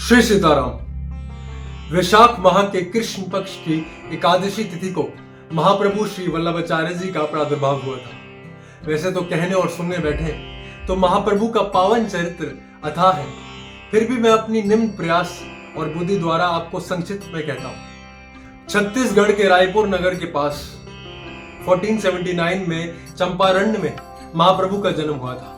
श्री सीताराम। वैशाख माह के कृष्ण पक्ष की एकादशी तिथि को महाप्रभु श्री वल्लभाचार्य जी का प्रादुर्भाव हुआ था। वैसे तो कहने और सुनने बैठे तो महाप्रभु का पावन चरित्र अथाह है, फिर भी मैं अपनी निम्न प्रयास और बुद्धि द्वारा आपको संक्षिप्त में कहता हूँ। छत्तीसगढ़ के रायपुर नगर के पास 1479 में चंपारण्य में महाप्रभु का जन्म हुआ था।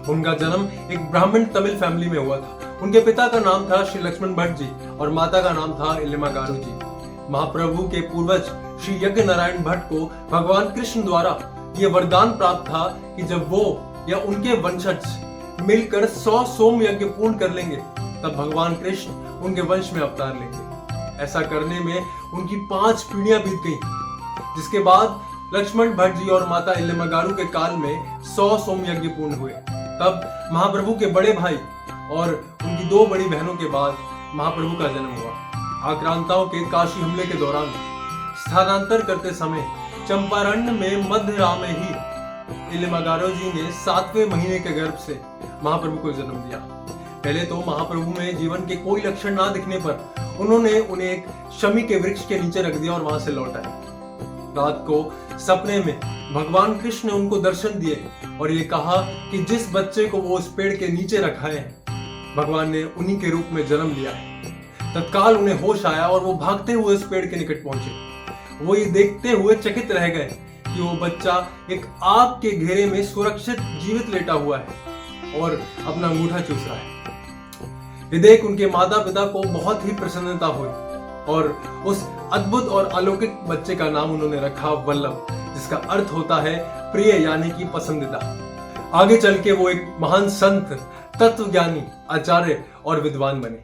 उनका जन्म एक ब्राह्मण तमिल फैमिली में हुआ था। उनके पिता का नाम था श्री लक्ष्मण भट्ट जी और माता का नाम था इल्लिमागारू जी। महाप्रभु के पूर्वज श्री यज्ञ नारायण भट्ट को भगवान कृष्ण द्वारा यह वरदान प्राप्त था कि जब वो या उनके वंशज मिलकर 100 सोम यज्ञ पूर्ण कर लेंगे तब भगवान कृष्ण उनके वंश में अवतार लेंगे। ऐसा करने में उनकी 5 पीढ़ियां बीत गई, जिसके बाद लक्ष्मण भट्ट जी और माता इल्लिमागारू के काल में 100 सोम यज्ञ पूर्ण हुए। तब महाप्रभु के बड़े भाई और उनकी 2 बड़ी बहनों के बाद महाप्रभु का जन्म हुआ। आक्रांताओं के काशी हमले के दौरान स्थानांतर करते समय चंपारण्य में मध्य राह में ही इल्लिमागारू जी ने 7वें महीने के गर्भ से महाप्रभु को जन्म दिया। पहले तो महाप्रभु में जीवन के कोई लक्षण ना दिखने पर उन्होंने उन्हें एक शमी के वृक्ष के नीचे रख दिया और वहां से लौट आए। रात को सपने में भगवान कृष्ण ने उनको दर्शन दिए और ये कहा कि जिस बच्चे को वो उस पेड़ के नीचे रखाए हैं भगवान ने उन्हीं के रूप में जन्म लिया है। तत्काल उन्हें होश आया और वो भागते हुए उस पेड़ के निकट पहुंचे। वो ये देखते हुए चकित रह गए कि वो बच्चा एक आग के घेरे में सुरक्षित जीवित लेटा हुआ है और अपना अंगूठा चूस रहा है। ये देख उनके माता पिता को बहुत ही प्रसन्नता हुई और उस अद्भुत और अलौकिक बच्चे का नाम उन्होंने रखा वल्लभ, जिसका अर्थ होता है प्रिय यानी कि पसंदीदा। आगे चल के वो एक महान संत, तत्वज्ञानी, आचार्य और विद्वान बने।